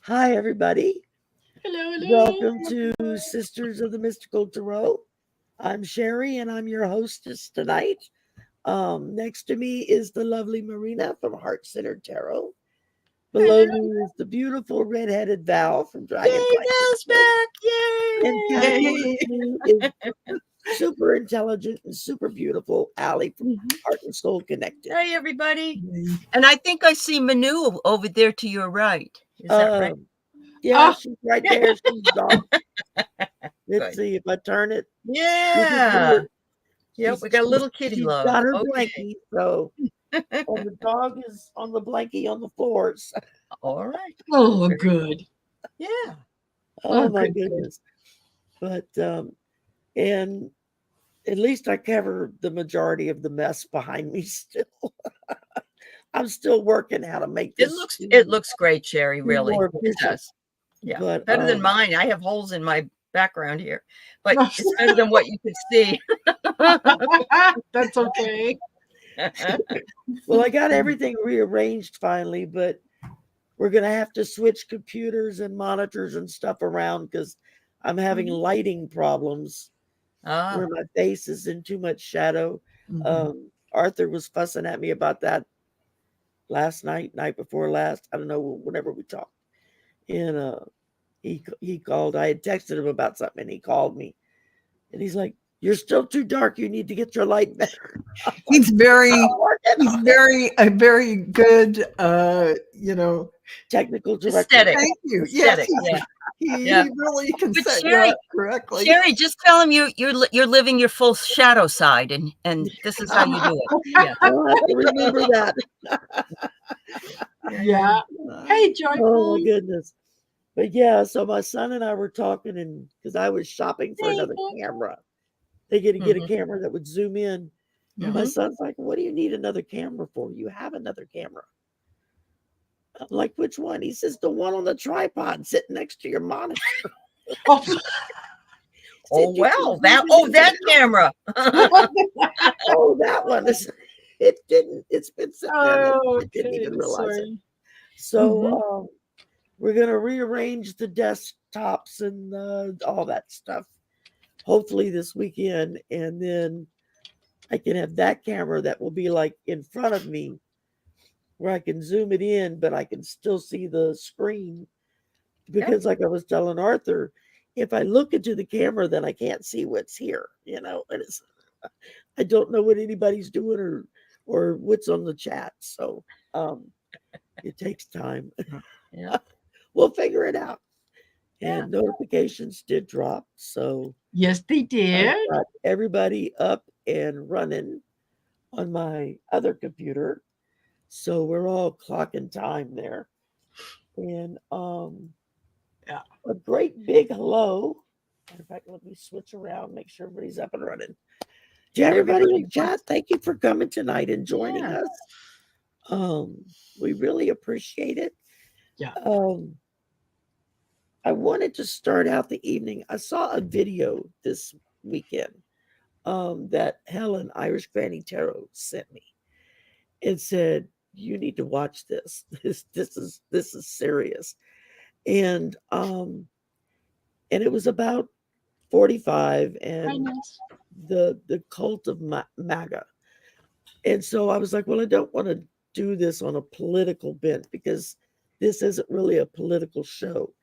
Hi, everybody. Hello, hello. Welcome to Sisters of the Mystical Tarot. I'm Sherry, and I'm your hostess tonight. Next to me is the lovely Marina from Heart Centered Tarot. Below Hello. me is the beautiful redheaded Val from Yay, Dragonflight Val's Crystal. back! And Yay! Kathy with me is super intelligent and super beautiful Allie from Heart and Soul Connected. Hey, everybody. And I think I see Manu over there to your right. Is that right? Yeah, Oh. she's right there. She's gone. Let's Good. see if I turn it. Yeah. Yep, She's, we got a little kitty she's love. got her Okay. blankie, so and the dog is on the blankie on the floors. All right. Oh, good. Yeah. Oh Oh, my good. goodness. But and at least I covered the majority of the mess behind me still. I'm still working how to make It this looks great, Sherry, really. more It efficient. does. Yeah. But Better than mine. I have holes in my background here. But it's better than what you could see. That's okay. well, I got everything rearranged finally, but we're gonna have to switch computers and monitors and stuff around because I'm having lighting problems where my face is in too much shadow. Arthur was fussing at me about that last night before last. I don't know, whenever we talked. And he called. I had texted him about something and he called me. And he's like, "You're still too dark. You need to get your light better." He's a very good technical director. Aesthetic. Thank you. Aesthetic, Yes, yeah. he really can But set Sherry, you up correctly. Sherry, just tell him you're living your full shadow side, and this is how you do it. Yeah. I'll have to remember that. Yeah. Hey, Joyful. Oh my goodness. But yeah, so my son and I were talking, and because I was shopping for another camera, they get to get a camera that would zoom in. And my son's like, "What do you need another camera for? You have another camera." I'm like, "Which one?" He says, "The one on the tripod sitting next to your monitor." Oh well, that camera. Oh, that one is. It's been sitting there. I didn't even realize it. So we're gonna rearrange the desktops and all that stuff. Hopefully this weekend, and then I can have that camera that will be like in front of me, where I can zoom it in, but I can still see the screen. Because, like I was telling Arthur, if I look into the camera, then I can't see what's here. And I don't know what anybody's doing or what's on the chat. So it takes time. Yeah. We'll figure it out. And notifications did drop. So yes, they did. I got everybody up and running on my other computer. So we're all clocking time there. And a great big hello. In fact, let me switch around, make sure everybody's up and running. To everybody in the chat, thank you for coming tonight and joining us. We really appreciate it. Yeah. I wanted to start out the evening. I saw a video this weekend that Helen Irish Granny Tarot sent me and said, "You need to watch this. This is serious." And it was about 45 and the cult of MAGA. And so I was like, well, I don't want to do this on a political bent because this isn't really a political show.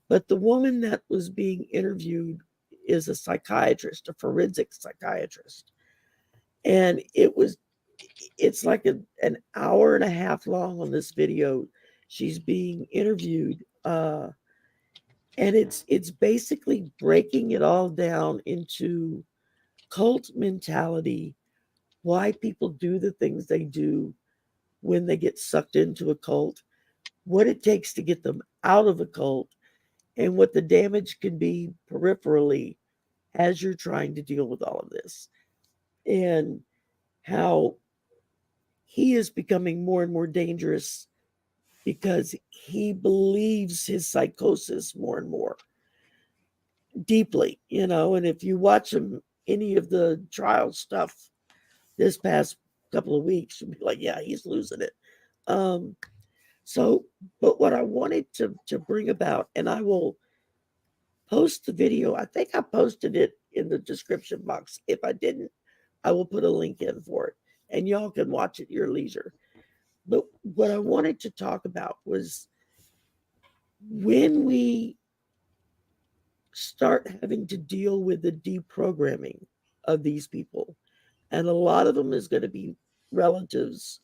But the woman that was being interviewed is a psychiatrist, a forensic psychiatrist. And it's like an hour and a half long on this video. She's being interviewed. And it's basically breaking it all down into cult mentality, why people do the things they do when they get sucked into a cult, what it takes to get them out of a cult, and what the damage can be peripherally as you're trying to deal with all of this. And how he is becoming more and more dangerous because he believes his psychosis more and more deeply, and if you watch him, any of the trial stuff this past couple of weeks, you'll be like, yeah, he's losing it. So, but what I wanted to bring about, and I will post the video. I think I posted it in the description box. If I didn't, I will put a link in for it, and y'all can watch at your leisure. But what I wanted to talk about was when we start having to deal with the deprogramming of these people, and a lot of them is going to be relatives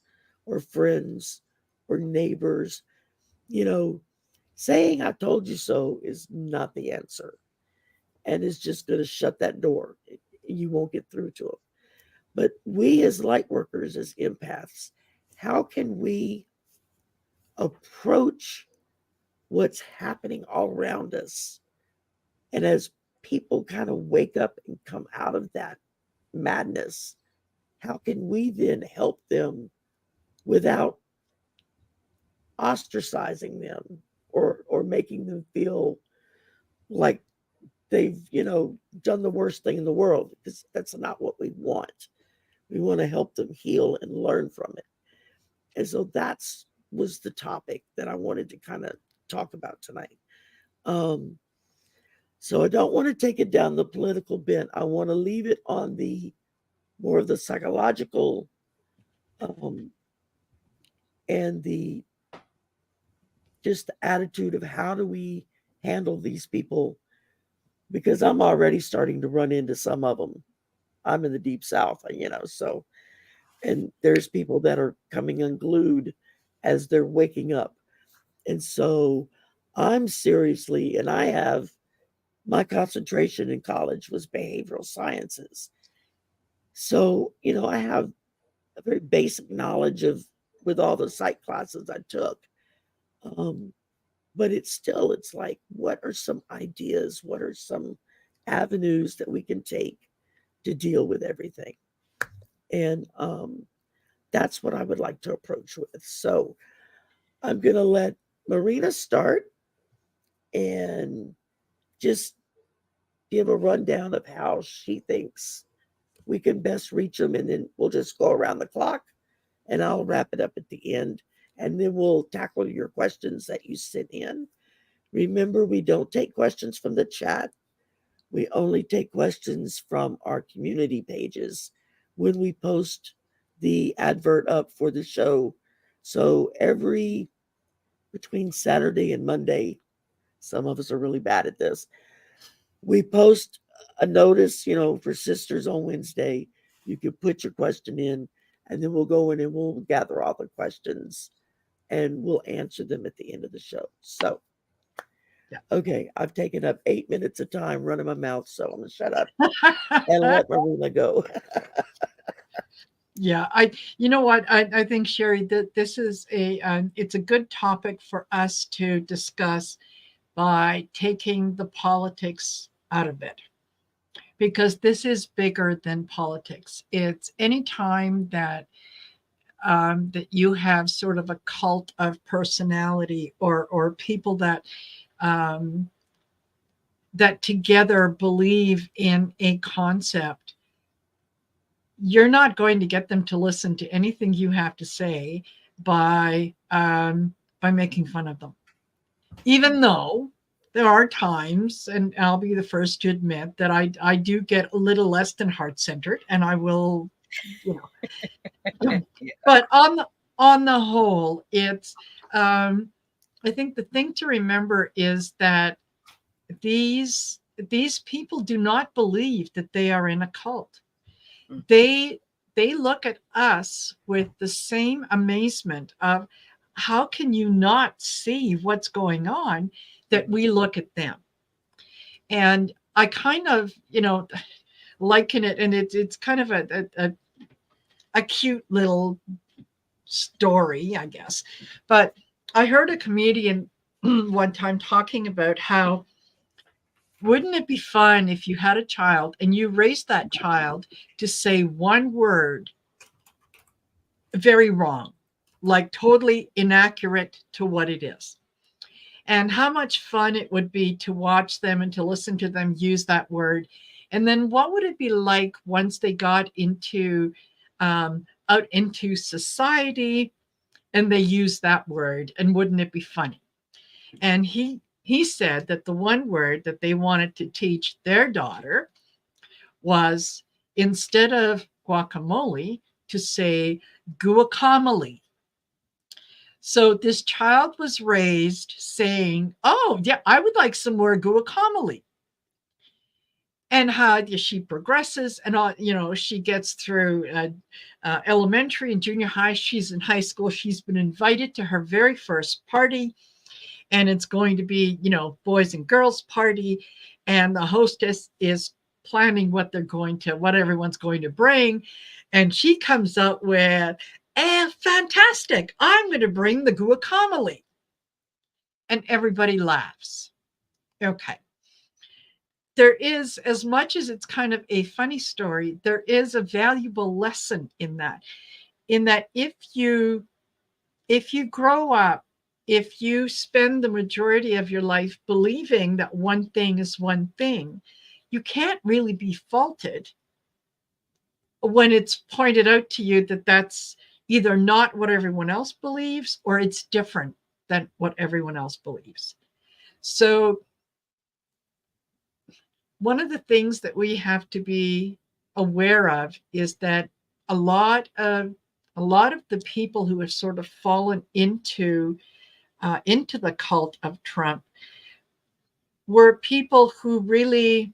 or friends or neighbors. You know, saying I told you so is not the answer, and it's just going to shut that door. You won't get through to them. But we as light workers, as empaths, how can we approach what's happening all around us? And as people kind of wake up and come out of that madness, how can we then help them without ostracizing them or making them feel like they've done the worst thing in the world? Because that's not what we want. We want to help them heal and learn from it. And so that's was the topic that I wanted to kind of talk about tonight. um so I don't want to take it down the political bent. I want to leave it on the more of the psychological, um and the just the attitude of how do we handle these people, because I'm already starting to run into some of them. I'm in the deep south, so, and there's people that are coming unglued as they're waking up. And so I'm seriously, and I have my concentration in college was behavioral sciences. So, I have a very basic knowledge of with all the psych classes I took. Um, but it's like, what are some ideas? What are some avenues that we can take to deal with everything? And that's what I would like to approach with. So I'm going to let Marina start and just give a rundown of how she thinks we can best reach them. And then we'll just go around the clock and I'll wrap it up at the end. And then we'll tackle your questions that you sent in. Remember, we don't take questions from the chat. We only take questions from our community pages when we post the advert up for the show. So every between Saturday and Monday, some of us are really bad at this. We post a notice, for sisters on Wednesday. You can put your question in, and then we'll go in and we'll gather all the questions and we'll answer them at the end of the show. So, okay, I've taken up 8 minutes of time running my mouth, so I'm going to shut up and let Marina go. Yeah, you know what, I think, Sherry, that this is it's a good topic for us to discuss by taking the politics out of it, because this is bigger than politics. It's any time that that you have sort of a cult of personality, or people that um, that together believe in a concept. You're not going to get them to listen to anything you have to say by making fun of them, even though there are times, and I'll be the first to admit that I do get a little less than heart centered, and I will, but on the whole, it's I think the thing to remember is that these people do not believe that they are in a cult. They look at us with the same amazement of, how can you not see what's going on, that we look at them. And I kind of, liken it, and it's kind of a cute little story, I guess. But I heard a comedian one time talking about how, wouldn't it be fun if you had a child and you raised that child to say one word very wrong, like totally inaccurate to what it is? And how much fun it would be to watch them and to listen to them use that word. And then what would it be like once they got into out into society, and they use that word, and wouldn't it be funny? And he said that the one word that they wanted to teach their daughter was, instead of guacamole, to say guacamole. So this child was raised saying, "Oh, yeah, I would like some more guacamole." And how she progresses, and all, she gets through elementary and junior high. She's in high school. She's been invited to her very first party, and it's going to be, boys and girls party, and the hostess is planning what everyone's going to bring, and she comes up with, fantastic, I'm going to bring the guacamole, and everybody laughs. Okay. There is, as much as it's kind of a funny story, there is a valuable lesson in that if you grow up, if you spend the majority of your life believing that one thing is one thing, you can't really be faulted when it's pointed out to you that that's either not what everyone else believes, or it's different than what everyone else believes. So one of the things that we have to be aware of is that a lot of the people who have sort of fallen into the cult of Trump were people who really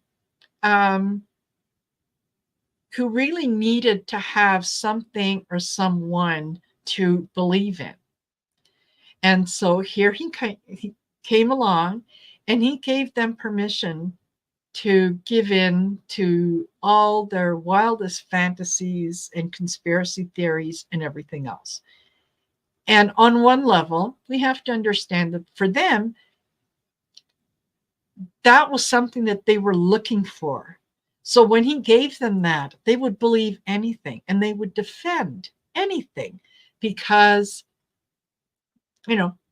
needed to have something or someone to believe in. And so here he came along, and he gave them permission to give in to all their wildest fantasies and conspiracy theories and everything else. And on one level, we have to understand that for them, that was something that they were looking for. So when he gave them that, they would believe anything, and they would defend anything, because,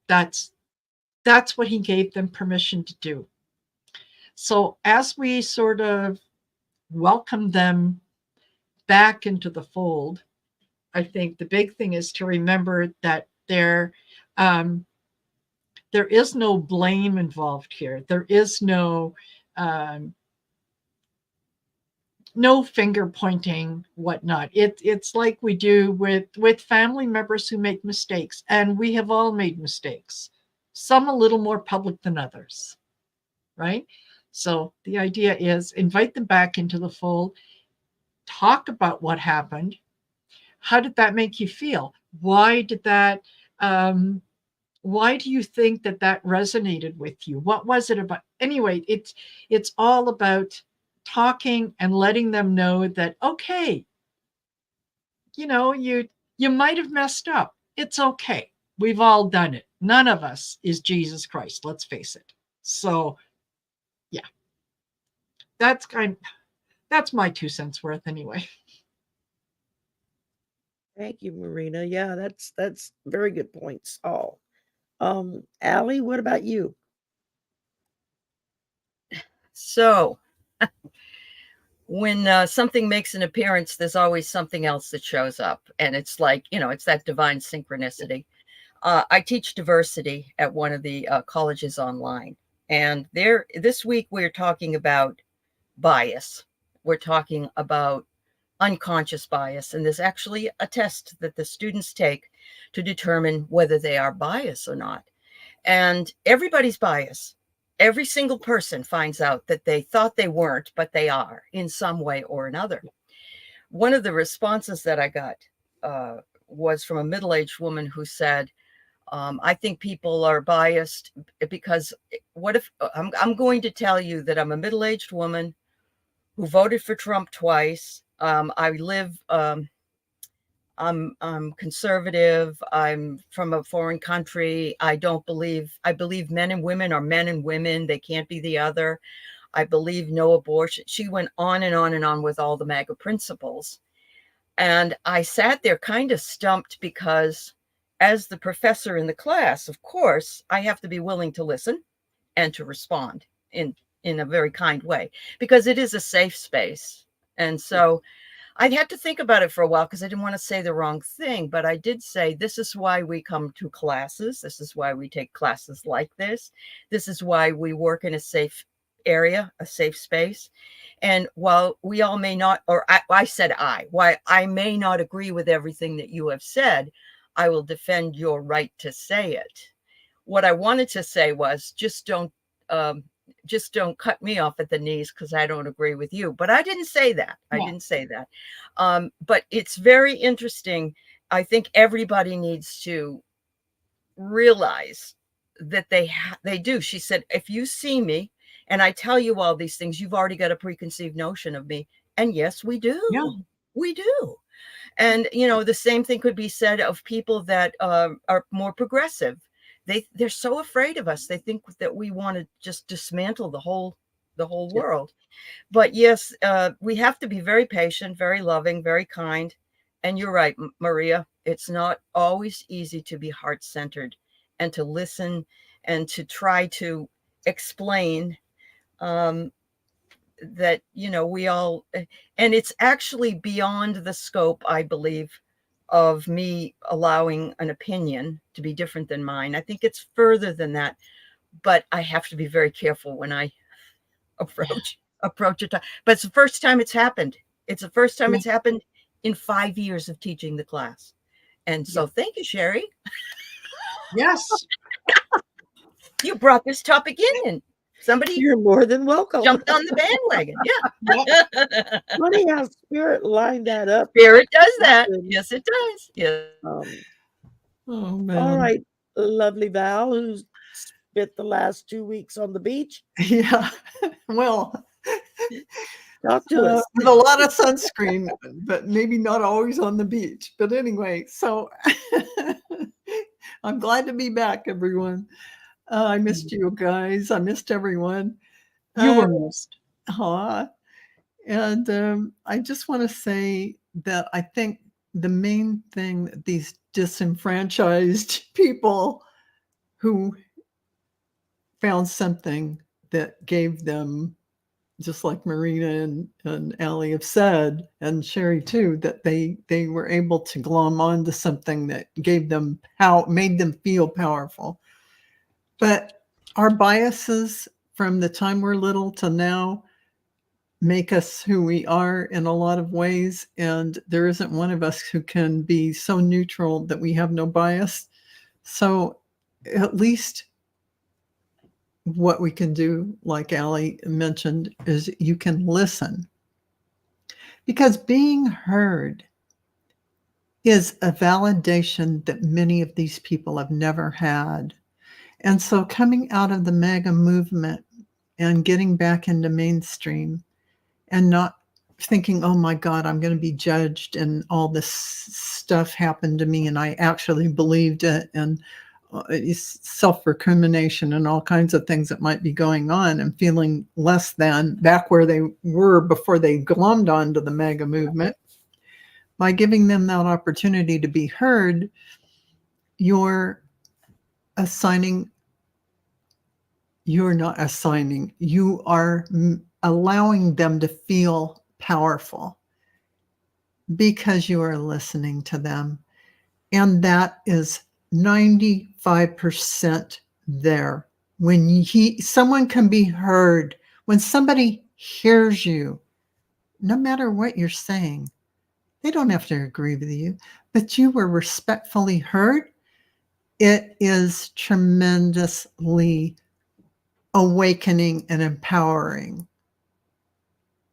that's what he gave them permission to do. So as we sort of welcome them back into the fold, I think the big thing is to remember that there is no blame involved here. There is no finger pointing, whatnot. It's like we do with family members who make mistakes, and we have all made mistakes, some a little more public than others, right? So the idea is invite them back into the fold, talk about what happened. How did that make you feel? Why did that, why do you think that resonated with you? What was it about? Anyway, it's all about talking and letting them know that, okay, you might have messed up. It's okay. We've all done it. None of us is Jesus Christ. Let's face it. So yeah, that's my 2 cents worth anyway. Thank you, Marina. Yeah, that's very good points, all. Allie, what about you? So when something makes an appearance, there's always something else that shows up. And it's like, it's that divine synchronicity. I teach diversity at one of the colleges online. And this week, we're talking about bias. We're talking about unconscious bias. And there's actually a test that the students take to determine whether they are biased or not. And everybody's biased. Every single person finds out that they thought they weren't, but they are in some way or another. One of the responses that I got was from a middle-aged woman who said, I think people are biased because what if I'm going to tell you that I'm a middle-aged woman who voted for Trump twice. I live, I'm conservative. I'm from a foreign country. I believe men and women are men and women. They can't be the other. I believe no abortion. She went on and on and on with all the MAGA principles. And I sat there kind of stumped because as the professor in the class, of course, I have to be willing to listen and to respond in a very kind way, because it is a safe space. And so I'd had to think about it for a while because I didn't want to say the wrong thing, but I did say, this is why we come to classes. This is why we take classes like this. This is why we work in a safe area, a safe space. And while we all may not, or why I may not agree with everything that you have said, I will defend your right to say it. What I wanted to say was, just don't cut me off at the knees because I don't agree with you. But I didn't say that. I didn't say that. But it's very interesting. I think everybody needs to realize that they do. She said, if you see me and I tell you all these things, you've already got a preconceived notion of me. And yes, we do. Yeah. We do. And, you know, the same thing could be said of people that are more progressive. They're so afraid of us. They think that we want to just dismantle the whole world. But yes, we have to be very patient, very loving, very kind. And you're right, Maria, it's not always easy to be heart-centered and to listen and to try to explain that, you know, we all, and it's actually beyond the scope, I believe, of me allowing an opinion to be different than mine. I think it's further than that, but I have to be very careful when I approach it. But it's the first time it's happened. It's the first time it's happened in 5 years of teaching the class. And so thank you, Sherry. Yes. You brought this topic in and somebody You're more than welcome. jumped on the bandwagon. Yeah. Funny how Spirit lined that up. Spirit does that. Yes, it does. Yeah. Oh, man. All right, lovely Val, who's spent the last 2 weeks on the beach. Yeah. Well, Talk to us. with a lot of sunscreen, but maybe not always on the beach. But anyway, so I'm glad to be back, everyone. I missed you guys. I missed everyone. You were missed. And I just want to say that I think the main thing that these disenfranchised people who found something that gave them, just like Marina and Allie have said, and Sherry too, that they were able to glom onto something that gave them made them feel powerful. But our biases from the time we're little to now make us who we are in a lot of ways. And there isn't one of us who can be so neutral that we have no bias. So at least what we can do, like Allie mentioned, is you can listen. Because being heard is a validation that many of these people have never had. And so coming out of the MAGA movement and getting back into mainstream and not thinking, oh my God, I'm going to be judged and all this stuff happened to me and I actually believed it, and self-recrimination and all kinds of things that might be going on, and feeling less than back where they were before they glommed onto the MAGA movement. By giving them that opportunity to be heard, you're not assigning, you are allowing them to feel powerful because you are listening to them. And that is 95% there. When someone can be heard, when somebody hears you, no matter what you're saying, they don't have to agree with you, but you were respectfully heard. It is tremendously awakening and empowering.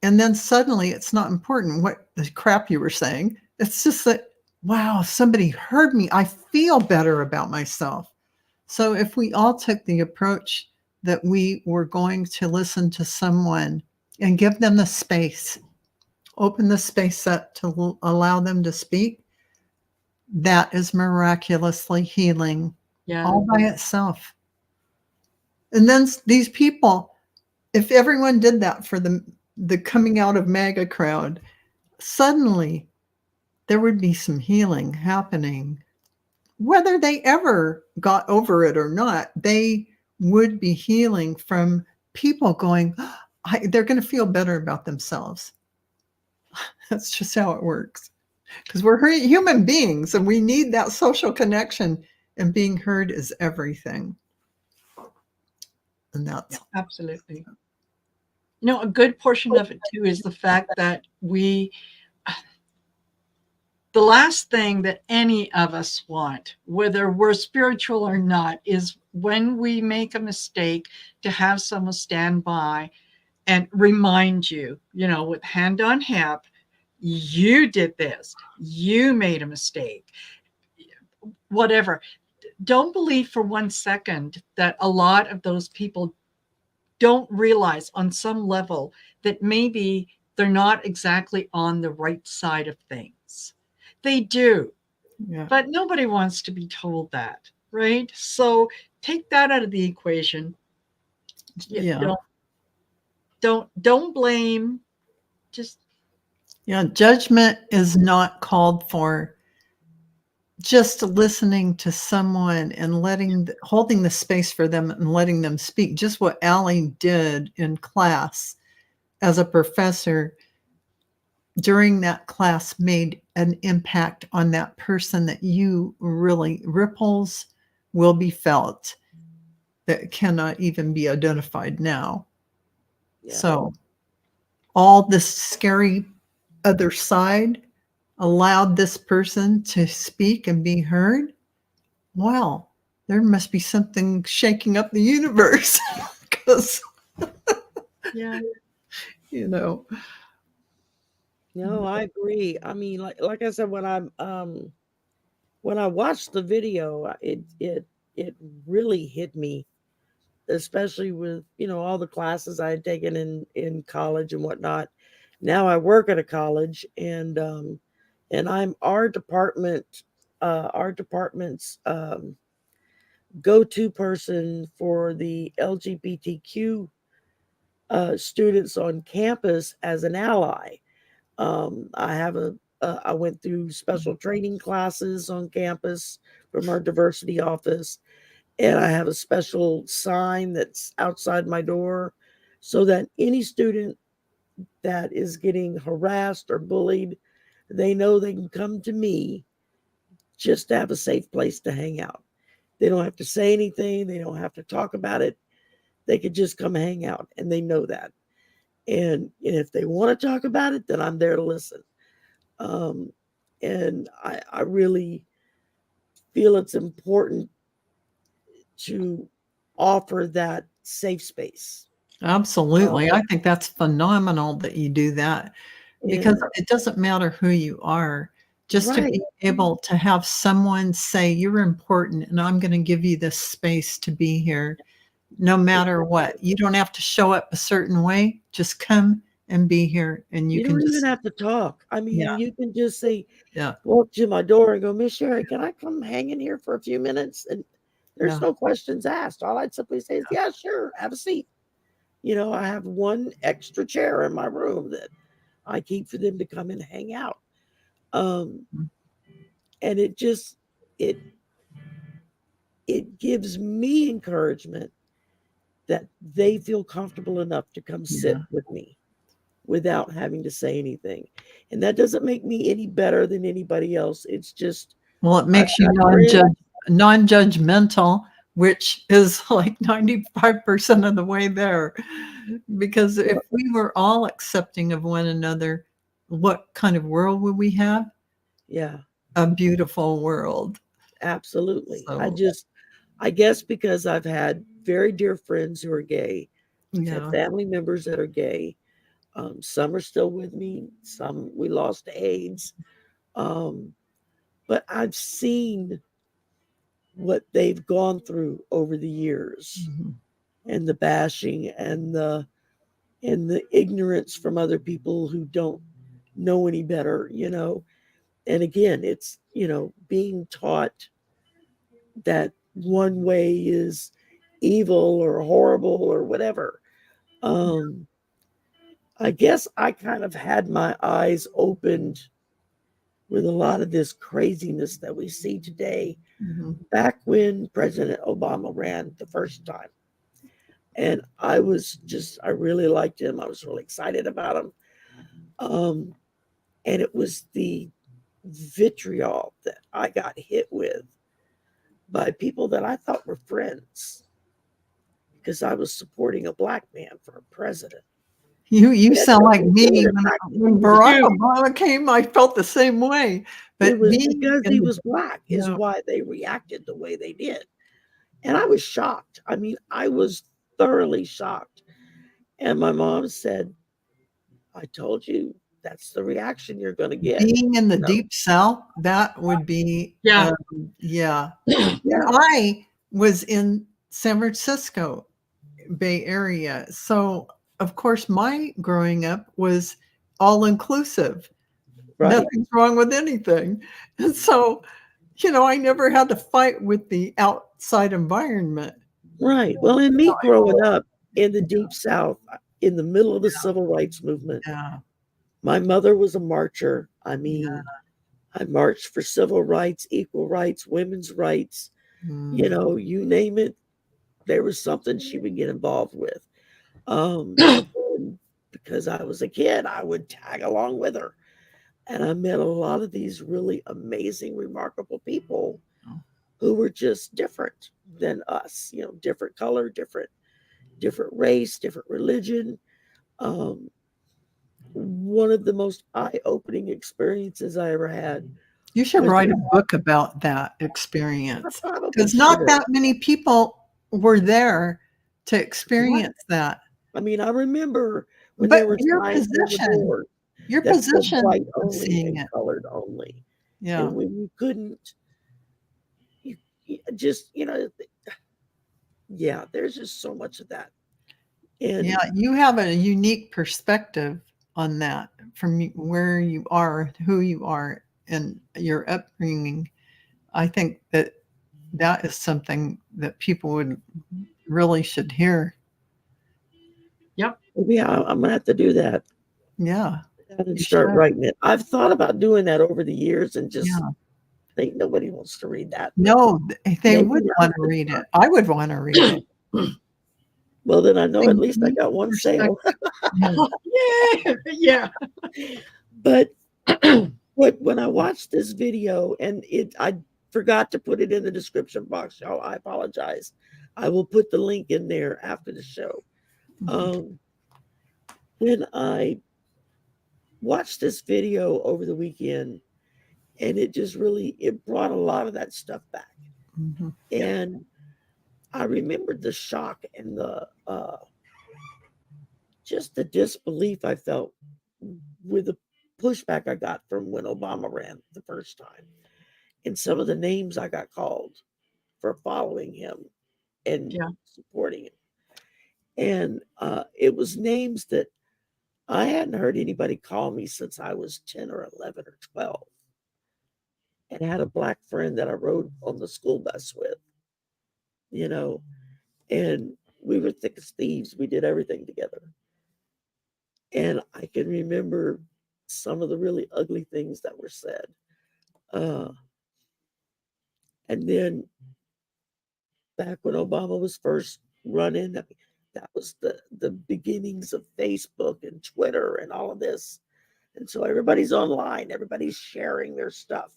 And then suddenly it's not important what the crap you were saying. It's just that, wow, somebody heard me. I feel better about myself. So if we all took the approach that we were going to listen to someone and give them the space, open the space up to allow them to speak, that is miraculously healing all by itself. And then these people, if everyone did that for the coming out of MAGA crowd, suddenly there would be some healing happening. Whether they ever got over it or not, they would be healing from people going, they're going to feel better about themselves. That's just how it works. Because we're human beings and we need that social connection, and being heard is everything. And that's Absolutely. A good portion of it too is the fact that the last thing that any of us want, whether we're spiritual or not, is when we make a mistake to have someone stand by and remind you, with hand on hip, you did this, you made a mistake, whatever. Don't believe for 1 second that a lot of those people don't realize on some level that maybe they're not exactly on the right side of things. They do, yeah. but nobody wants to be told that, right? So take that out of the equation. Yeah. Don't blame. Just Judgment is not called for. Just listening to someone and holding the space for them and letting them speak. Just what Allie did in class as a professor during that class made an impact on that person that you really, ripples will be felt that cannot even be identified now. Yeah. So all this scary other side allowed this person to speak and be heard. Wow, there must be something shaking up the universe because, yeah. No, I agree. I mean, like I said, when I watched the video, it really hit me, especially with all the classes I had taken in college and whatnot. Now I work at a college, and I'm our department's go-to person for the LGBTQ students on campus as an ally. I went through special training classes on campus from our diversity office, and I have a special sign that's outside my door so that any student that is getting harassed or bullied, they know they can come to me just to have a safe place to hang out. They don't have to say anything, they don't have to talk about it. They could just come hang out, and they know that. And if they want to talk about it, then I'm there to listen. And I really feel it's important to offer that safe space. absolutely. I think that's phenomenal that you do that, because And it doesn't matter who you are. Just to right, be able to have someone say, you're important, and I'm going to give you this space to be here, no matter what. You don't have to show up a certain way. Just come and be here, and you you can don't even just, have to talk. I yeah, mean, you can just say, yeah, walk to my door and go, Miss Sherry, can I come hang in here for a few minutes? And there's yeah, no questions asked. All I'd simply say is, yeah, sure, have a seat. I have one extra chair in my room that I keep for them to come and hang out. Um, and it it gives me encouragement that they feel comfortable enough to come sit yeah. with me without having to say anything. And that doesn't make me any better than anybody else. It's just Well, it I've makes you got friends. non-judgmental, which is like 95% of the way there. Because if Well, we were all accepting of one another, what kind of world would we have? yeah, A beautiful world. absolutely. So, I guess because I've had very dear friends who are gay. I've had yeah. family members that are gay. Some are still with me. Some we lost to AIDS. Um, but I've seen what they've gone through over the years, Mhm. and the bashing and the ignorance from other people who don't know any better. And again, it's being taught that one way is evil or horrible or whatever. um I guess I kind of had my eyes opened with a lot of this craziness that we see today, Mhm. back when President Obama ran the first time. And I really liked him. I was really excited about him. Um, And it was the vitriol that I got hit with by people that I thought were friends because I was supporting a black man for president. You sound like me when Barack You. Obama came. I felt the same way. But It was being because in he the- was black is Yeah. why they reacted the way they did. And I was shocked. I mean, I was thoroughly shocked. And my mom said, I told you that's the reaction you're going to get. Being in the No. deep South, that would be Yeah. yeah. Yeah. And I was in San Francisco Bay Area. So of course my growing up was all inclusive. Right. Nothing's wrong with anything. And so, I never had to fight with the outside environment. Right. Well, in me growing up in the deep South, in the middle of the civil rights movement, Yeah. my mother was a marcher. I mean, I marched for civil rights, equal rights, women's rights. You know, you name it, there was something she would get involved with. And because I was a kid, I would tag along with her. And I met a lot of these really amazing, remarkable people who were just different than us, different color, different race, different religion. One of the most eye-opening experiences I ever had. You should was write a when- book about that experience I probably because not should. that many people were there to experience that. I mean, I remember when But there were your signs on the position, door your that said position white of only seeing and it. colored only. Yeah. And when you couldn't, you just, yeah, there's just so much of that. And Yeah, you have a unique perspective on that from where you are, who you are, and your upbringing. I think that is something that people would really should hear. Yep. yeah, I'm gonna have to do that Yeah. and You start should. writing it. I've thought about doing that over the years and just Yeah. think nobody wants to read that. No, they Maybe would now want to it's read time. it. I would want to read it. Well, then I know at least I Unique got one sale. Yeah. Yeah. But when I watched this video and I forgot to put it in the description box, y'all, I apologize. I will put the link in there after the show. When I watched this video over the weekend, and it brought a lot of that stuff back. Mm-hmm. And I remembered the shock and the just the disbelief I felt with the pushback I got from when Obama ran the first time, and some of the names I got called for following him and supporting him. And it was names that I hadn't heard anybody call me since I was 10 or 11 or 12. And I had a black friend that I rode on the school bus with, and we were thick as thieves. We did everything together. And I can remember some of the really ugly things that were said. And then back when Obama was first running, that was the beginnings of Facebook and Twitter and all of this. And so everybody's online, everybody's sharing their stuff.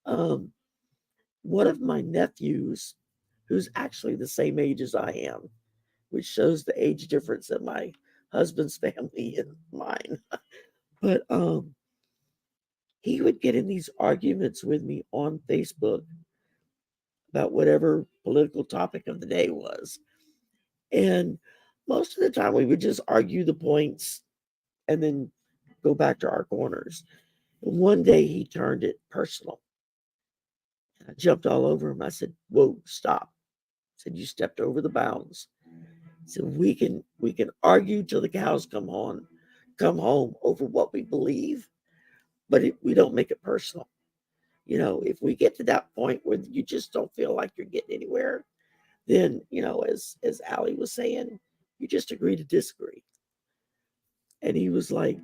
One of my nephews, who's actually the same age as I am, which shows the age difference in my husband's family and mine. But he would get in these arguments with me on Facebook about whatever political topic of the day was. And most of the time we would just argue the points and then go back to our corners. And one day he turned it personal. I jumped all over him. I said, "Whoa, stop." I said, "You stepped over the bounds." So we can argue till the cows come home over what we believe, but we don't make it personal. If we get to that point where you just don't feel like you're getting anywhere, then as Allie was saying, you just agree to disagree. And he was like,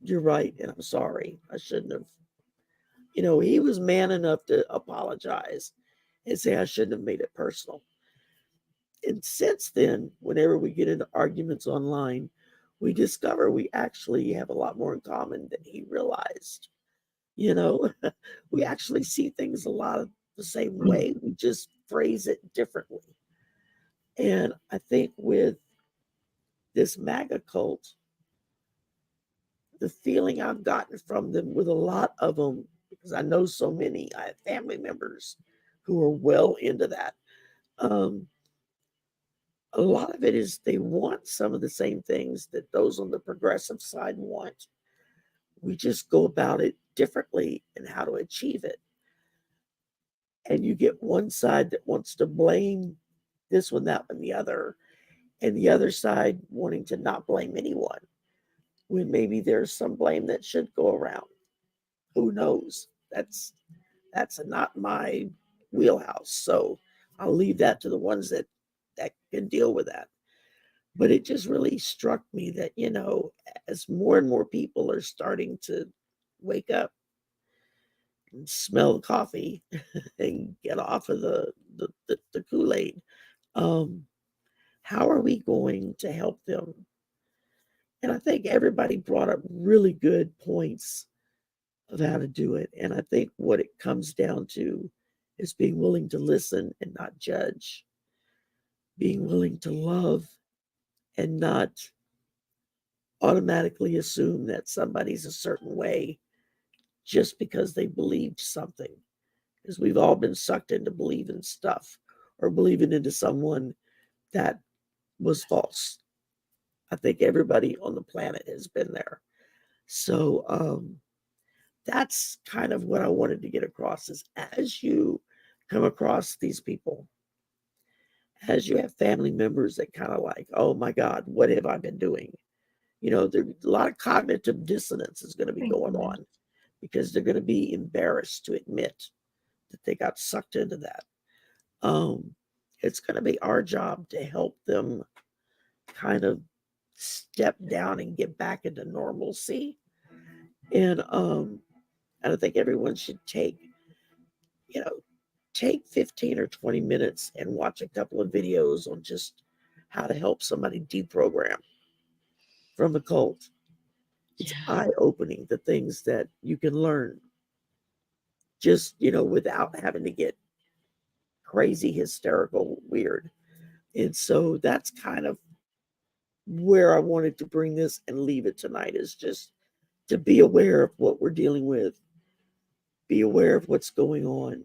"You're right, and I'm sorry. I shouldn't have." He was man enough to apologize and say I shouldn't have made it personal. And since then, whenever we get into arguments online, we discover we actually have a lot more in common than he realized. You know, we actually see things a lot of the same way. We just phrase it differently. And I think with this MAGA cult, the feeling I've gotten from them with a lot of them, because I know so many, I have family members who are well into that. Um, a lot of it is they want some of the same things that those on the progressive side want. We just go about it differently and how to achieve it. And you get one side that wants to blame this one, that one, the other, and the other side wanting to not blame anyone when maybe there's some blame that should go around. Who knows? That's not my wheelhouse. So I'll leave that to the ones that can deal with that. But it just really struck me that, as more and more people are starting to wake up and smell the coffee and get off of the Kool-Aid, um, how are we going to help them? And I think everybody brought up really good points of how to do it. And I think what it comes down to is being willing to listen and not judge, being willing to love and not automatically assume that somebody's a certain way just because they believed something. Because we've all been sucked into believing stuff or believing into someone that was false. I think everybody on the planet has been there. So that's kind of what I wanted to get across is as you come across these people, as you have family members that kind of like, oh my God, what have I been doing? There's a lot of cognitive dissonance is going to be going on because they're going to be embarrassed to admit that they got sucked into that. It's going to be our job to help them kind of step down and get back into normalcy. And I think everyone should you know, take 15 or 20 minutes and watch a couple of videos on just how to help somebody deprogram from a cult. It's eye-opening, the things that you can learn just, without having to get crazy, hysterical, weird. And so that's kind of where I wanted to bring this and leave it tonight is just to be aware of what we're dealing with, be aware of what's going on,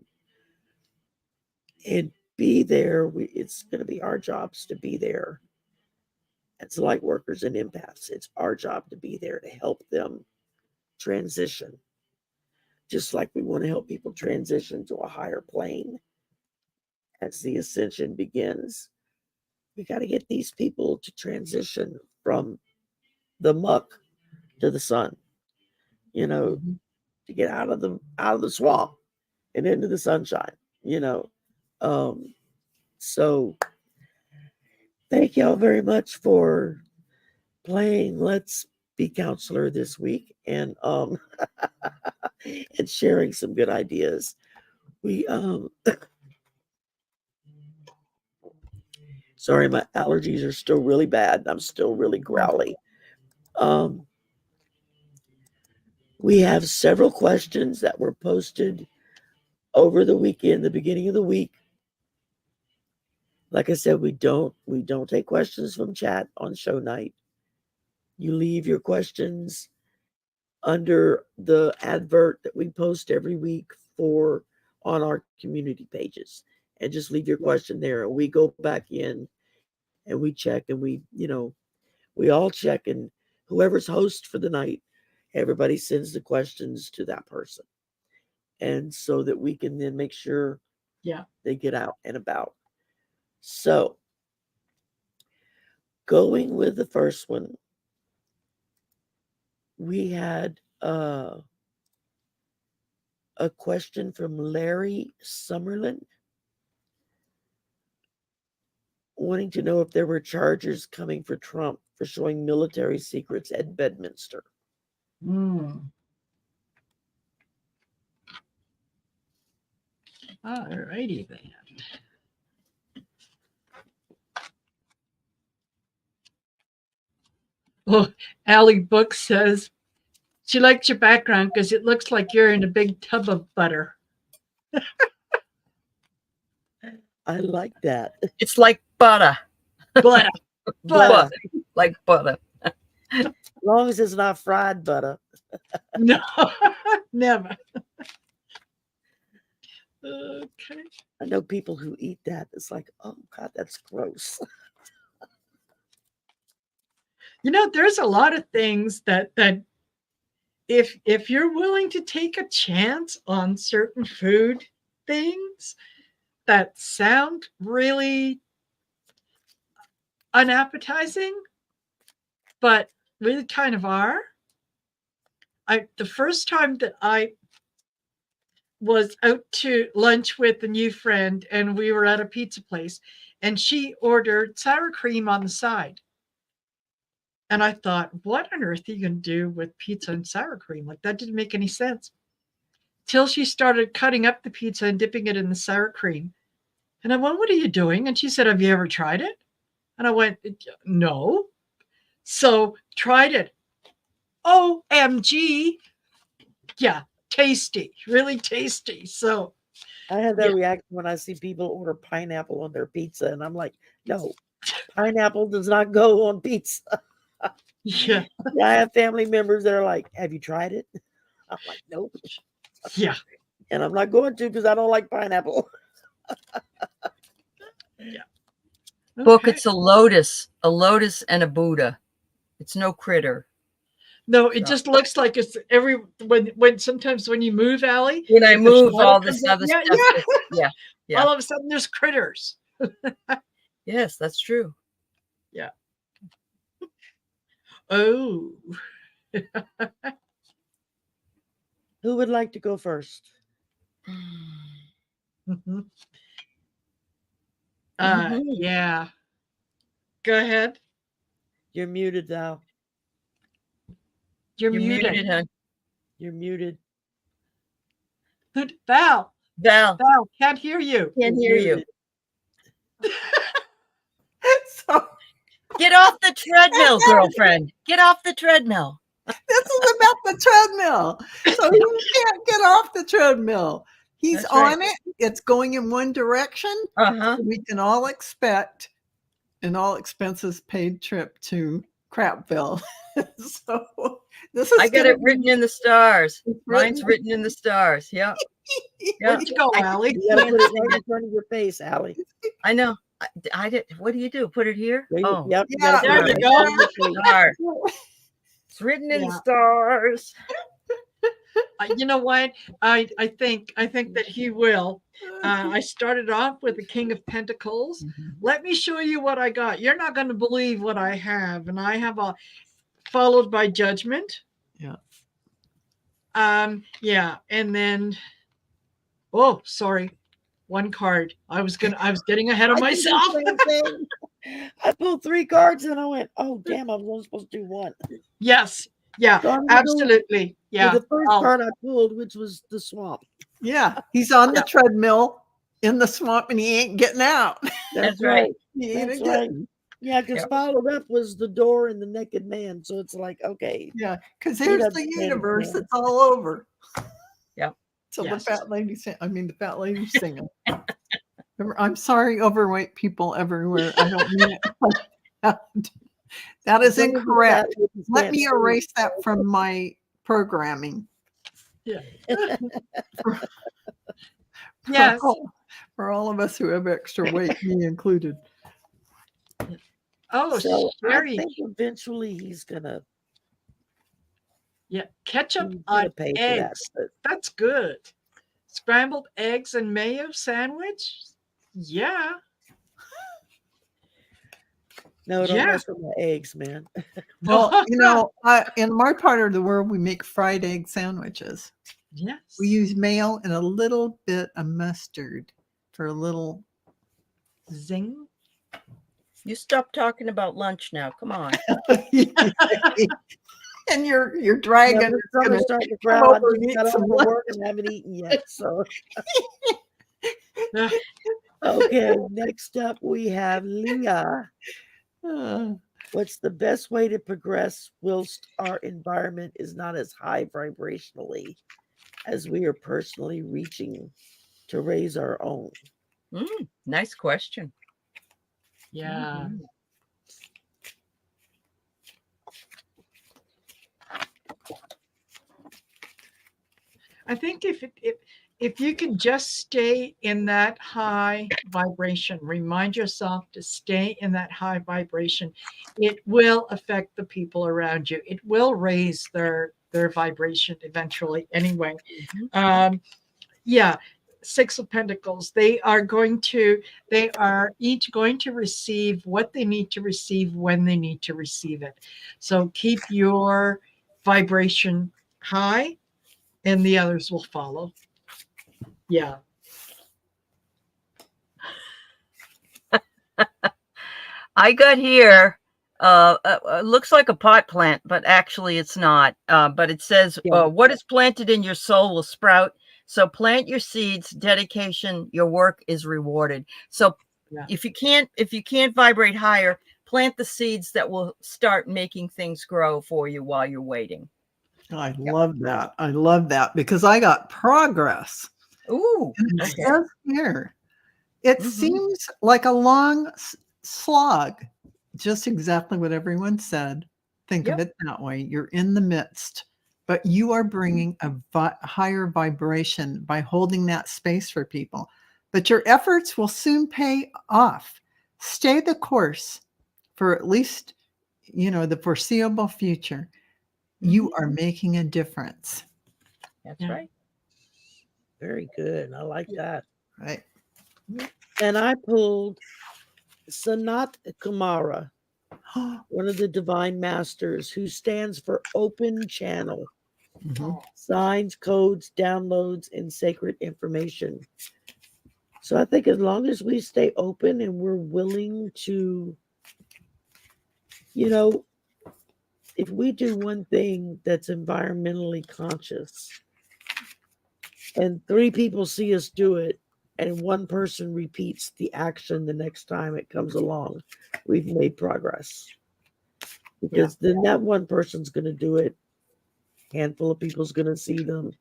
and be there. It's going to be our jobs to be there as light workers and empaths. It's our job to be there to help them transition, just like we want to help people transition to a higher plane as the ascension begins. We got to get these people to transition from the muck to the sun, to get out of the swamp and into the sunshine, you know. Um, so thank y'all very much for playing Let's Be Counselor this week and and sharing some good ideas. We sorry, my allergies are still really bad. I'm still really growly. We have several questions that were posted over the weekend, the beginning of the week. Like I said, we don't take questions from chat on show night. You leave your questions under the advert that we post every week on our community pages, and just leave your question there. And we go back in and we check and we all check, and whoever's host for the night, everybody sends the questions to that person. And so that we can then make sure they get out and about. So going with the first one, we had a question from Larry Summerlin wanting to know if there were charges coming for Trump for showing military secrets at Bedminster. All righty then. Oh, Allie Book says she likes your background because it looks like you're in a big tub of butter. I like that. It's like butter. Butter. Butter. Like butter. As long as it's not fried butter. No, never. Okay. I know people who eat that. It's like, oh God, that's gross. There's a lot of things that if you're willing to take a chance on certain food things that sound really unappetizing, but really kind of are. The first time that I was out to lunch with a new friend and we were at a pizza place and she ordered sour cream on the side. And I thought, what on earth are you going to do with pizza and sour cream? Like, that didn't make any sense. Till she started cutting up the pizza and dipping it in the sour cream. And I went, what are you doing? And she said, have you ever tried it? And I went, no. So tried it. OMG. Yeah, tasty, really tasty. So I have that reaction when I see people order pineapple on their pizza, and I'm like, no, pineapple does not go on pizza. yeah, I have family members that are like, have you tried it? I'm like, nope. yeah. And I'm not going to because I don't like pineapple. Book, Okay. it's a lotus and a Buddha. It's no critter. No, it just looks like it's when sometimes when you move, Allie. When I if the move, shadow all comes this up- other yeah, stuff. yeah. Yeah. All of a sudden there's critters. Yes, that's true. Oh. Who would like to go first? Mhm. Mhm. Yeah. Go ahead. You're muted, Val. You're You're muted. muted, hon. You're muted. Val, Val, can't hear you. can't You're hear you. muted. So Get off the treadmill, girlfriend. Get off the treadmill. this is about the treadmill. So he can't get off the treadmill. He's That's right. on it. It's going in one direction. Uh-huh. We can all expect an all expenses paid trip to Crapville. So this is I got gonna it written in the stars. It's Mine's written- written in the stars. Yeah. be- Yeah. Where'd you go, Allie? You gotta put it right in front of your face, Allie. I know. I did. What do you do? Put it here? There you, Oh, yep, you Yeah, gotta put there it you right go. in front of your face. star. It's written in the Yeah. stars. You know what? I think that he will. I started off with the King of Pentacles. Mhm. Let me show you what I got. You're not going to believe what I have, and I have a followed by Judgment. Yeah. Yeah, and then oh, sorry, one card. I was getting ahead of I did the myself. same thing. I pulled 3 cards and I went, oh damn, I was only supposed to do 1. Yes, yeah, So I'm gonna go absolutely. Yeah. with the first Oh, card I pulled, which was the swamp. Yeah, he's on the Yeah. treadmill in the swamp and he ain't getting out. That's right. He ain't That's right. getting. Yeah, because Yep. followed up was the door and the naked man. So it's like, okay. Yeah, because He there's doesn't the stand a universe chance. that's all over. Yep. So Yes. the fat lady the fat lady singing. I'm sorry, overweight people everywhere. I don't mean it. That is Some of the incorrect. fat ladies Let can't me see. erase that from my programming. yeah. For Yes. for all of us who have extra weight, me included. Oh, So I Sherry. think eventually he's gonna Yeah, ketchup he's gonna on pay for that. eggs. But That's good. Scrambled eggs and mayo sandwich. Yeah. no, don't Yeah. mess with my eggs, man. Well, in my part of the world, we make fried egg sandwiches. Yes. We use mayo and a little bit of mustard for a little. Zing. You stop talking about lunch now. Come on. And your Yeah, dragon the is summer's gonna starting to come growl. I over and just eat got some off lunch. of work and haven't eaten yet. So Yeah. okay, next up we have Leah. Uh, What's the best way to progress whilst our environment is not as high vibrationally as we are personally reaching to raise our own? Nice question. Yeah. Mhm. I think if you can just stay in that high vibration, remind yourself to stay in that high vibration, it will affect the people around you. It will raise their vibration eventually anyway. Mhm. Yeah, Six of Pentacles. They are each going to receive what they need to receive when they need to receive it. So keep your vibration high and the others will follow. Yeah. I got here. Looks like a pot plant, but actually it's not. But it says, Yeah. "What is planted in your soul will sprout." So plant your seeds. Dedication. Your work is rewarded. So Yeah. if you can't vibrate higher, plant the seeds that will start making things grow for you while you're waiting. I love that. I love that because I got progress. Ooh. And it Okay. says here, it Mhm. seems like a long slog, just exactly what everyone said. Think of Yep. it that way. You're in the midst, but you are bringing a higher vibration by holding that space for people. But your efforts will soon pay off. Stay the course for at least, the foreseeable future. You are making a difference, That's Yeah. right. Very good. I like that. right? And I pulled Sanat Kumara, one of the divine masters, who stands for open channel, Mhm. signs, codes, downloads, and sacred information. So I think as long as we stay open and we're willing to, if we do one thing that's environmentally conscious and 3 people see us do it and one person repeats the action the next time it comes along, we've made progress. Because then that one person's going to do it, handful of people's going to see them.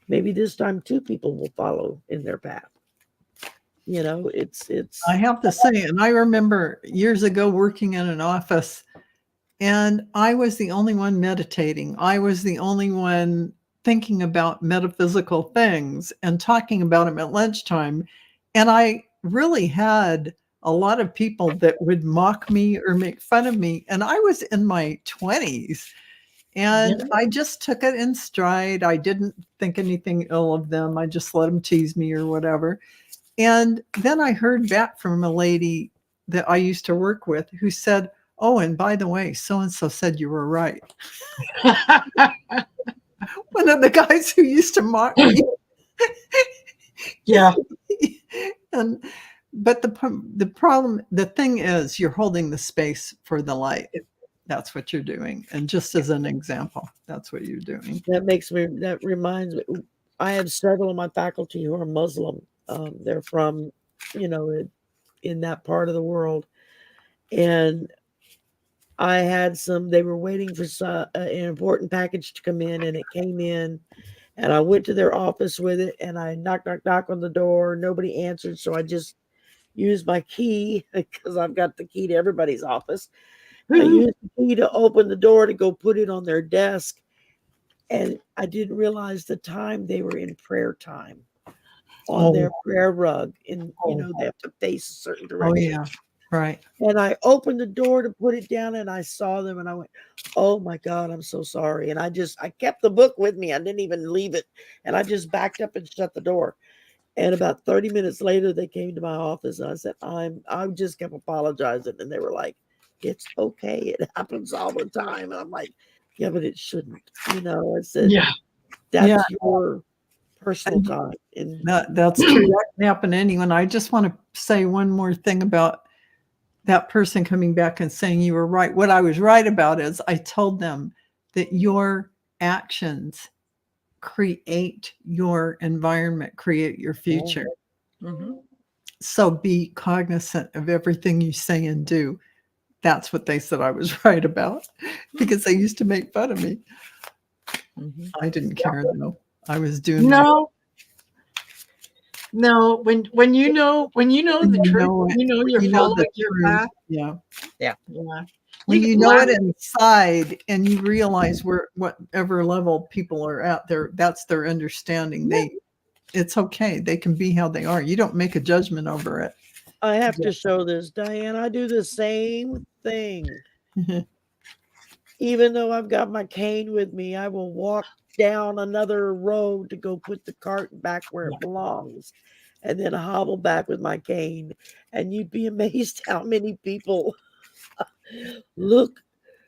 Maybe this time 2 people will follow in their path. It's I have to say, and I remember years ago working in an office, and I was the only one meditating. I was the only one thinking about metaphysical things and talking about them at lunchtime. And I really had a lot of people that would mock me or make fun of me. And I was in my 20s. And I just took it in stride. I didn't think anything ill of them. I just let them tease me or whatever. And then I heard back from a lady that I used to work with who said, "Oh, and by the way, so and so said you were right." One of the guys who used to mock me. Yeah. And but the thing is, you're holding the space for the light. That's what you're doing. And just as an example, that's what you're doing. that reminds me. I have several of my faculty who are Muslim. They're from, in that part of the world, and I had some. They were waiting for an important package to come in, and it came in. And I went to their office with it, and I knock, knock, knock on the door. Nobody answered, so I just used my key because I've got the key to everybody's office. I used the key to open the door to go put it on their desk, and I didn't realize the time they were in prayer time on their prayer rug. And they have to face a certain Oh, direction. yeah. Right. And I opened the door to put it down, and I saw them, and I went, "Oh my God, I'm so sorry." And I kept the book with me. I didn't even leave it. And I just backed up and shut the door. And about 30 minutes later, they came to my office, and I said, I just kept apologizing. And they were like, "It's okay. It happens all the time." And I'm like, "Yeah, but it shouldn't." I said, Yeah. "That's your personal And time." And that's true. That can happen to anyone. I just want to say one more thing about that person coming back and saying you were right. What I was right about is I told them that your actions create your environment, create your future. Mhm. So be cognizant of everything you say and do. that's what they said I was right about, because they used to make fun of me. Mhm. I didn't care though. I was doing No, no. When you know the you truth, know it, you know when you're you know the following your truth. path. Yeah. Yeah. When can you know laugh. it inside and you realize where whatever level people are at there, that's their understanding. It's okay. They can be how they are. You don't make a judgment over it. I have to show this, Diane. I do the same thing. Even though I've got my cane with me, I will walk down another road to go put the cart back where it belongs, and then hobble back with my cane. And you'd be amazed how many people look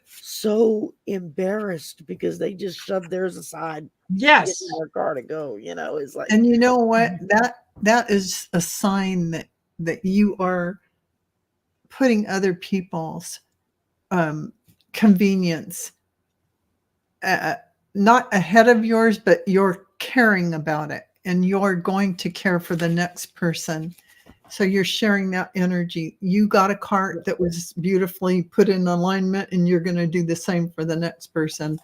so embarrassed because they just shoved theirs aside, get Yes. in their car to go. It's like, And you know what? That is a sign that you are putting other people's convenience not ahead of yours, but you're caring about it and you're going to care for the next person. So you're sharing that energy. You got a cart that was beautifully put in alignment, and you're going to do the same for the next person.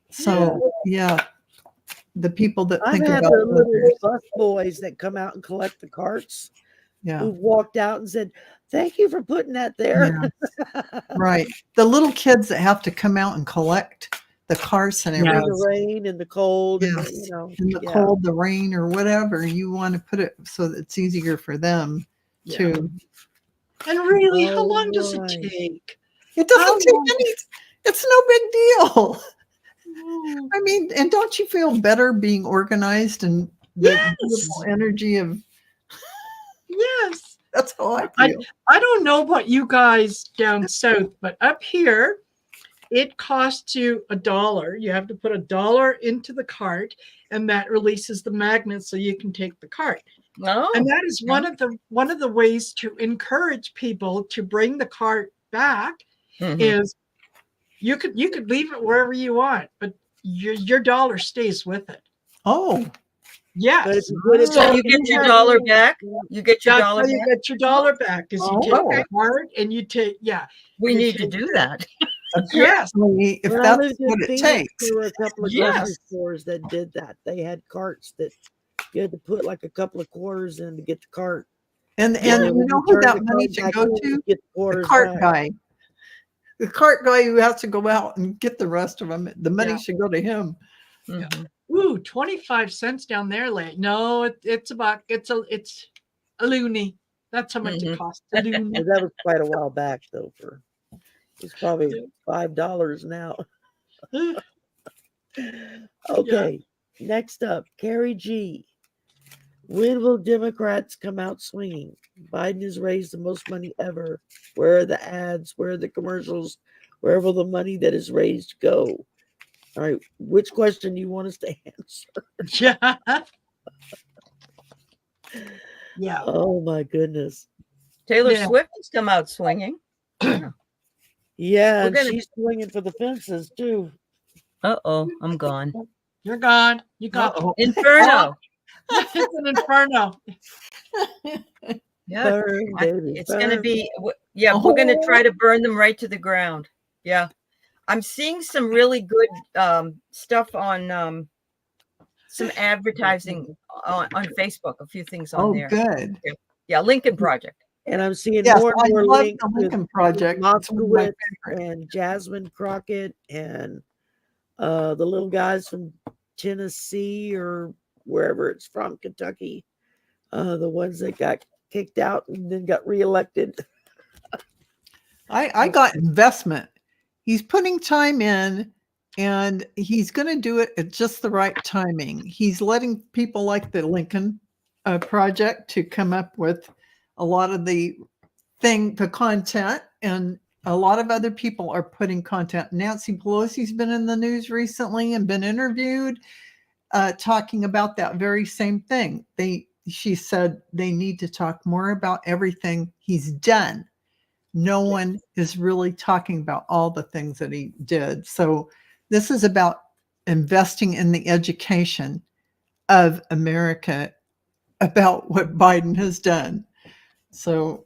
So yeah, the people that I've think had about the little others. bus boys that come out and collect the carts Yeah, who've walked out and said, "Thank you for putting that there." right. The little kids that have to come out and collect the carts and In everything. the rain and the cold and Yes. the, In the cold, the rain, or whatever, you want to put it so that it's easier for them to. And really, how Oh, long does it right. take? It How doesn't take long? any. It's no big deal. Oh, I mean, and don't you feel better being organized and the yes. beautiful energy of? Yes. That's how I I feel. I don't know about you guys down south, but up here, it costs you $1. You have to put $1 into the cart, and that releases the magnet so you can take the cart. No. And that is one of the ways to encourage people to bring the cart back. Mhm. Is you could leave it wherever you want, but your dollar stays with it. Oh, But Yes. if you put it So back you in get the your cart, dollar back. You get your That's dollar how you back. get your dollar back. Is you take Oh. the cart and you take We you need to take do it. that. Yes. apparently, if when I that's lived in what it Phoenix, takes. there were a couple of grocery Yes. stores that did that. They had carts that you had to put like a couple of quarters in to get the cart. And And then you when know you who turn that the money cart should back go in, to? you get the The quarters cart back. guy. The cart guy who has to go out and get the rest of them. The money Yeah. should go to him. Mhm. Ooh, 25 cents down there, late. No, it's a loony. That's how much it Mhm. costs. A loony. But that was quite a while back, though. It's probably $5 now. Okay, next up, Carrie G. When will Democrats come out swinging? Biden has raised the most money ever. Where are the ads? Where are the commercials? Where will the money that is raised go? All right, which question do you want us to answer? Yeah. Yeah. Oh my goodness. Taylor Yeah. Swift has come out swinging. Yeah. Yeah, We're and gonna. she's swinging for the fences too. Uh-oh, I'm gone. You're gone. You got Uh-oh. Inferno. it's an inferno. Yeah, Burn, baby, it's gonna burn. be. Yeah, we're gonna try to burn them right to the ground. Yeah, I'm seeing some really good stuff on some advertising on Facebook. A few things on Oh, there. good. Yeah, Lincoln Project. And I'm seeing Yes, more I and more love links the with Lincoln Project. It's one of my Moskowitz favorite. and Jasmine Crockett and the little guys from Tennessee or wherever it's from, Kentucky, the ones that got kicked out and then got reelected. I got investment. He's putting time in, and he's going to do it at just the right timing. He's letting people like the Lincoln Project to come up with a lot of the content, and a lot of other people are putting content. Nancy Pelosi's been in the news recently and been interviewed talking about that very same thing. She said they need to talk more about everything he's done. No one is really talking about all the things that he did. So this is about investing in the education of America about what Biden has done. So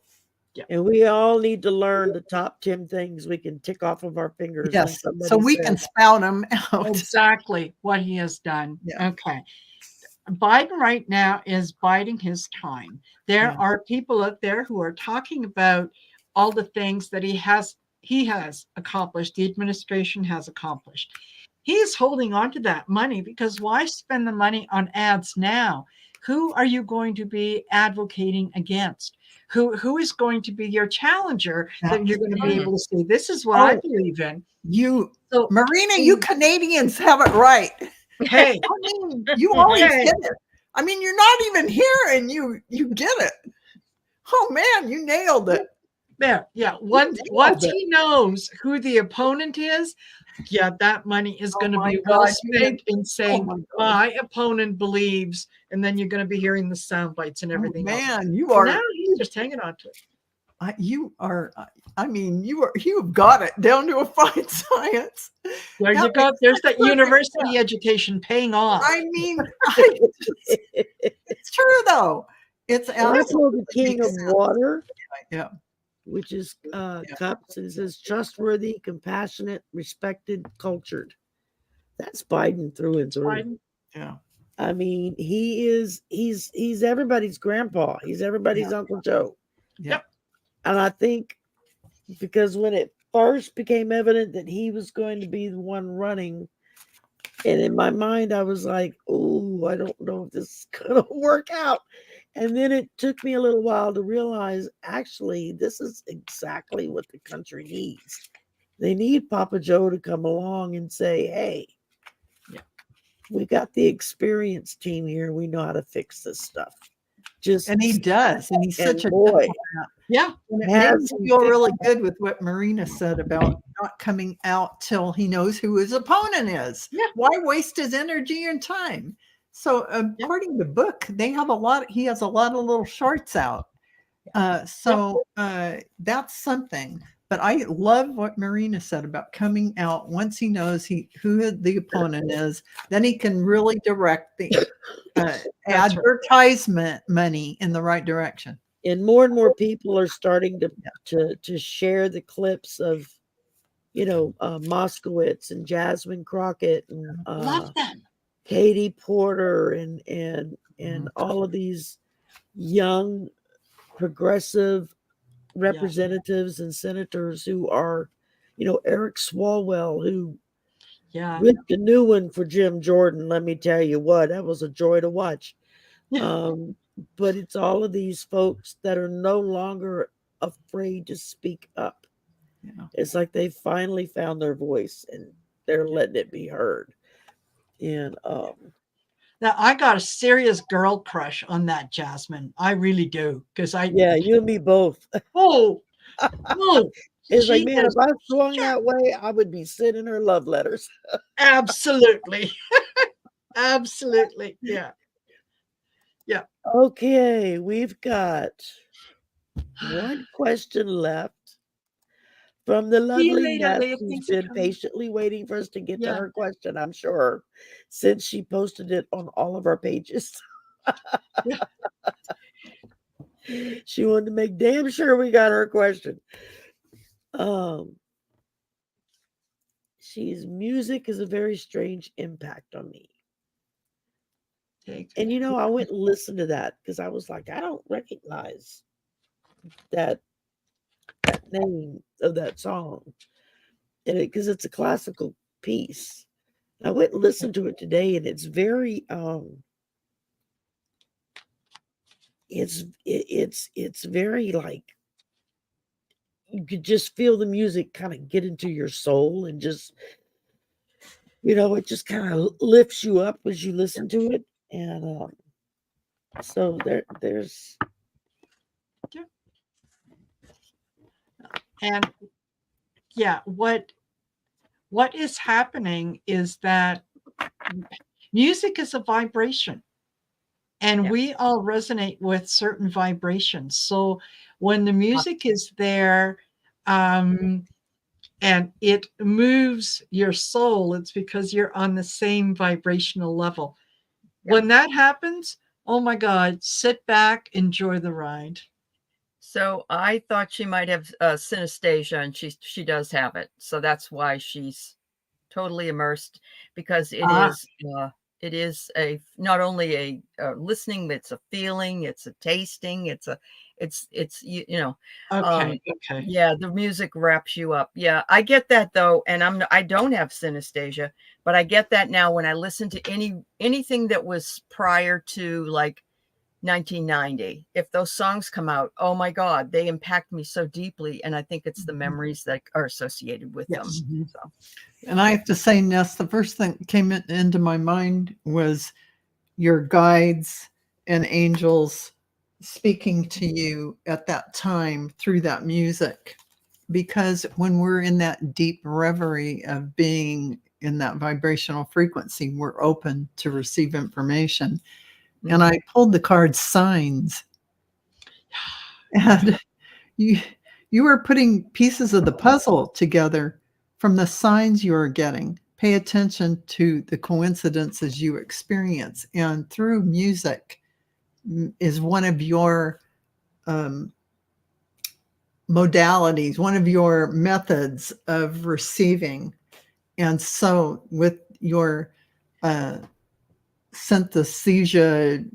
And we all need to learn the top 10 things we can tick off of our fingers when Yes. somebody So we can says, spout them out. Exactly what he has done. Yeah. Okay. Biden right now is biding his time. There Yeah. are people out there who are talking about all the things that he has accomplished, the administration has accomplished. He's holding on to that money because why spend the money on ads now? Who are you going to be advocating against? Who is going to be your challenger that you're going to be Mhm. able to say, this is what I Oh, believe in? you, So, Marina, you Canadians have it right. hey, I mean, you always Hey. get it. I mean, you're not even here and you get it. Oh man, you nailed it. there, yeah. nailed Once it. he knows who the opponent is, yeah, that money is Oh going to my be well God, spent in saying my God. my opponent believes, and then you're going to be hearing the sound bites and Oh, everything else. man, you For are. now, he's just hanging on to it. You are. I mean, you've got it down to a fine science. There That you go. makes There's that perfect university sense. education paying off. I mean, it's true though. It's Wherefore absolutely the king makes of sense. water, Yeah. which is Yeah. cups, and it says trustworthy, compassionate, respected, cultured. That's Biden through and through. Biden. Yeah. I mean, he's everybody's grandpa. He's everybody's Uncle Joe. Yeah. And I think because when it first became evident that he was going to be the one running, and in my mind I was like, "Oh, I don't know if this is going to work out." And then it took me a little while to realize actually this is exactly what the country needs. They need Papa Joe to come along and say, "Hey, we got the experienced team here. We know how to fix this stuff." Just And he does, and he's and such a boy, diplomat. Yeah. And it has makes me he feel fixed really good with what Marina said about not coming out till he knows who his opponent is. Yeah. Why waste his energy and time? So according to the book, they have he has a lot of little shorts out. That's something. But I love what Marina said about coming out once he knows who the opponent is. Then he can really direct the advertisement money in the right direction. and more people are starting to share the clips of Moskowitz and Jasmine Crockett and Love them. Katie Porter and all of these young progressive representatives and senators who are, Eric Swalwell, who Yeah. ripped a new one for Jim Jordan. Let me tell you what, that was a joy to watch. But it's all of these folks that are no longer afraid to speak up. Yeah. It's like they finally found their voice and they're letting it be heard. And Now I got a serious girl crush on that Jasmine. I really do. Because yeah, you and me both. oh, It's like, she man, if is I swung that way, I would be sending her love letters. absolutely. Absolutely. Yeah. Okay, we've got one question left from the See you lovely later, Ness, Leah. who's Thanks for been coming. patiently waiting for us to get to Yeah. her question, I'm sure, since she posted it on all of our pages. She wanted to make damn sure we got her question. Music is a very strange impact on me. And I went and listened to that because I was like, I don't recognize that name of that song. And because it's a classical piece. I went and listened to it today, and it's very it's very like you could just feel the music kind of get into your soul and just it just kind of lifts you up as you listen to it. And so there's And yeah, what is happening is that music is a vibration. And we all resonate with certain vibrations. So when the music is there, and it moves your soul, it's because you're on the same vibrational level. When that happens, oh my God, sit back, enjoy the ride. So I thought she might have synesthesia, and she does have it. So that's why she's totally immersed, because it is a not only a listening, it's a feeling, it's a tasting, it's you know, Okay. yeah, the music wraps you up. Yeah, I get that though, and I don't have synesthesia, but I get that now when I listen to anything that was prior to like 1990. If those songs come out, oh my God, they impact me so deeply. And I think it's the memories that are associated with them. Yes. So, And I have to say, Ness, the first thing that came into my mind was your guides and angels speaking to you at that time through that music. Because when we're in that deep reverie of being in that vibrational frequency, we're open to receive information. And I pulled the card signs, and you were putting pieces of the puzzle together from the signs you are getting. Pay attention to the coincidences you experience, and through music is one of your modalities, one of your methods of receiving. And so, with your synthesia,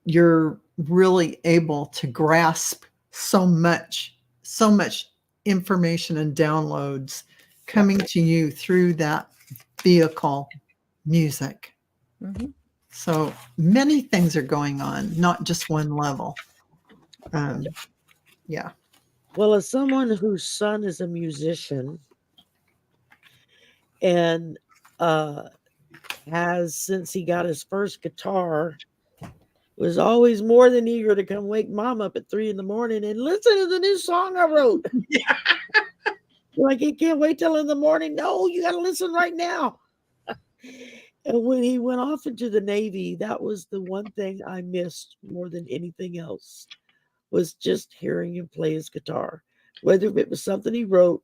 you're really able to grasp so much information and downloads coming to you through that vehicle, music. mhm. So many things are going on, not just one level. Yeah. Well, as someone whose son is a musician and has, since he got his first guitar, was always more than eager to come wake mom up at 3 in the morning and listen to the new song I wrote. Yeah. Like, he can't wait till in the morning. No, you got to listen right now. And when he went off into the Navy, that was the one thing I missed more than anything else, was just hearing him play his guitar, whether it was something he wrote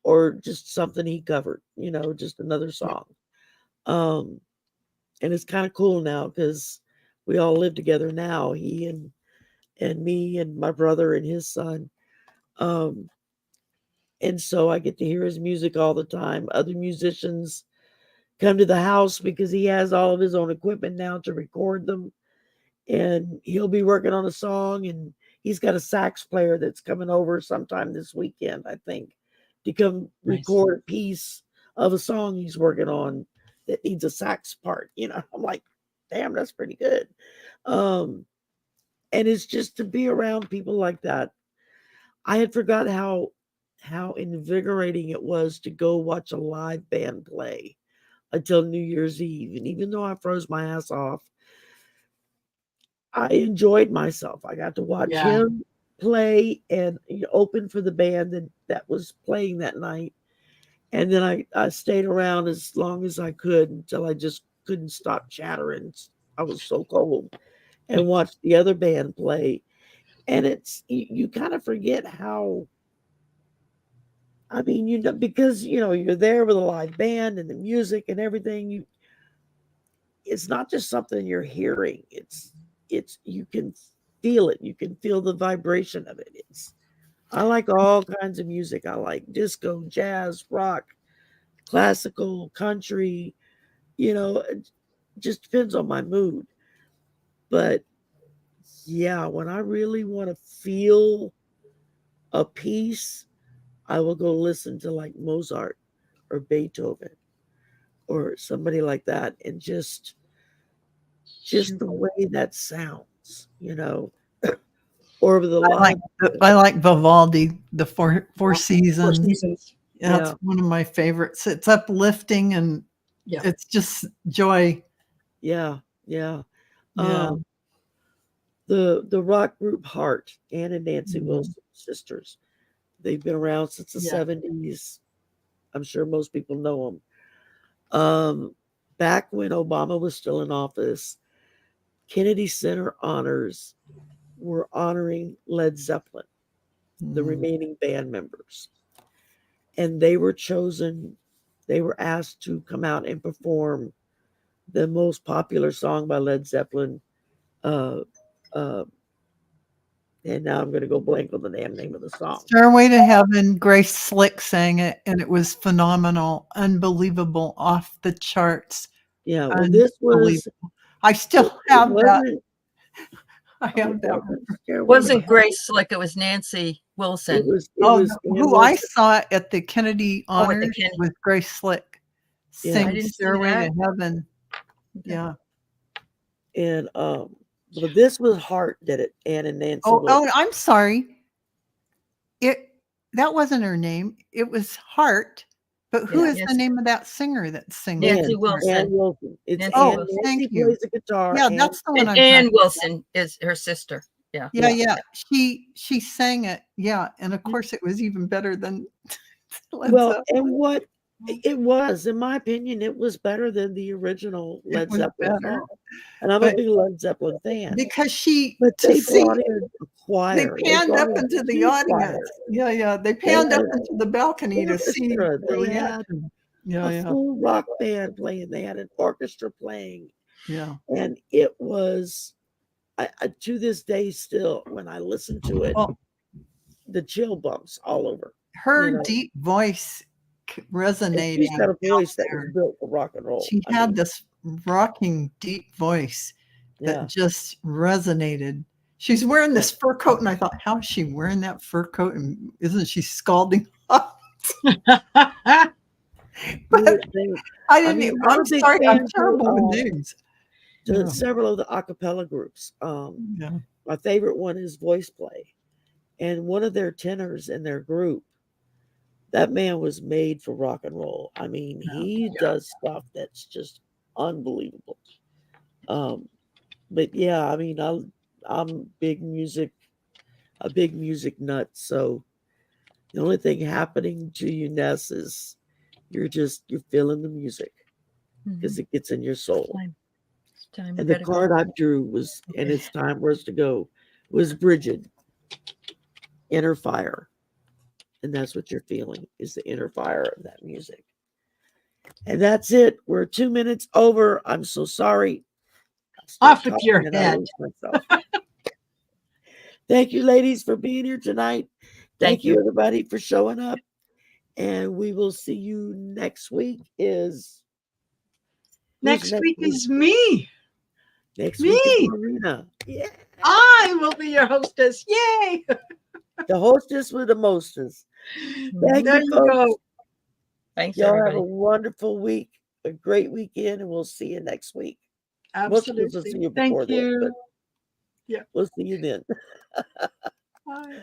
or just something he covered, just another song. And it's kind of cool now because we all live together now, he and me and my brother and his son. And so I get to hear his music all the time. Other musicians come to the house because he has all of his own equipment now to record them. And he'll be working on a song, and he's got a sax player that's coming over sometime this weekend, I think, to come record a piece of a song he's working on that needs a sax part. I'm like, damn, that's pretty good. And it's just to be around people like that. I had forgot how invigorating it was to go watch a live band play until New Year's Eve. And even though I froze my ass off, I enjoyed myself. I got to watch him play and open for the band that was playing that night. And then I stayed around as long as I could until I just couldn't stop chattering. I was so cold, and watched the other band play. And you kind of forget how, I mean, because you're there with a live band and the music and everything. It's not just something you're hearing. It's you can feel it. You can feel the vibration of it. I like all kinds of music. I like disco, jazz, rock, classical, country. It just depends on my mood. But yeah, when I really want to feel a piece, I will go listen to like Mozart or Beethoven or somebody like that, and just the way that sounds, or the live. I like Vivaldi, the Four Seasons. Seasons. That's one of my favorites. It's uplifting, and it's just joy. Yeah, yeah. Yeah. The rock group Heart, Ann and Nancy Wilson sisters. They've been around since the 70s. I'm sure most people know them. Back when Obama was still in office, Kennedy Center honors were honoring Led Zeppelin, the remaining band members. And they were asked to come out and perform the most popular song by Led Zeppelin, uh, And now I'm going to go blank on the damn name of the song. Stairway to Heaven, Grace Slick sang it, and it was phenomenal, unbelievable, off the charts. Yeah, well, this was. Unbelievable. I still It have that. wasn't. I have that. Stairway to Wasn't Heaven. Grace like it was Nancy Wilson? It was. It Oh, was. no, Ann who I Wilson. saw at the Kennedy Oh, at the Honors Kennedy. was Grace Slick. Yeah. Sing I didn't see Stairway that. to Heaven. Okay. Yeah. And but this was Heart did it. Ann and Nancy. Oh, Wilson. I'm sorry. That wasn't her name. It was Heart. But who Yeah. is Yes. the name of that singer that sings? Nancy Ann Wilson. Wilson. It's Nancy Ann. Wilson. Thank Nancy you. plays the guitar. Yeah, Ann- that's the one And I'm Ann talking Wilson is her sister. Yeah. Yeah, Yeah. yeah. She sang it. Yeah, and of course it was even better than Led Well, Zeppelin. and what it was, in my opinion, it was better than the original Led was Zeppelin better. song. And I'm But- a big Led Zeppelin fan. Because But to they see, brought in a choir. they panned brought up in into the two audience. choirs. Yeah, yeah. They panned had up into the balcony to see orchestra. the They had reaction. Yeah, a yeah, full rock band playing. They had an orchestra playing. yeah. And it was, I to this day still, when I listen to it, Well, the chill bumps all over. her you know. deep voice And resonating. she's got a voice that there. was built for rock and roll. She I had mean, this rocking deep voice that yeah. just resonated. She's wearing this fur coat, and I thought, how is she wearing that fur coat? And isn't she scalding hot? But I didn't. mean, I'm I'm a big sorry. I'm fan terrible of, with names. to Yeah. several of the a cappella groups. Yeah. My favorite one is Voice Play. And one of their tenors in their group, that man was made for rock and roll. I mean, he does stuff that's just unbelievable. But yeah, I mean, I'm a big music nut. So the only thing happening to you, Ness, is you're feeling the music because it gets in your soul. It's time. And the card I drew was, and it's time for us to go, was Bridget, Inner Fire. And that's what you're feeling, is the inner fire of that music. And that's it. We're 2 minutes over. I'm so sorry. Off with your head. Thank you, ladies, for being here tonight. Thank you, you. everybody, for showing up. And we will see you next week. Next week is me. Next week is me. Marina. Yeah. I will be your hostess. Yay. The hostess with the mostest. Thank There you, you folks. go. Thanks, Y'all everybody. have a wonderful week, a great weekend, and we'll see you next week. Most of us will see Absolutely. you Thank before then, you. but Yeah. we'll see you then. Bye.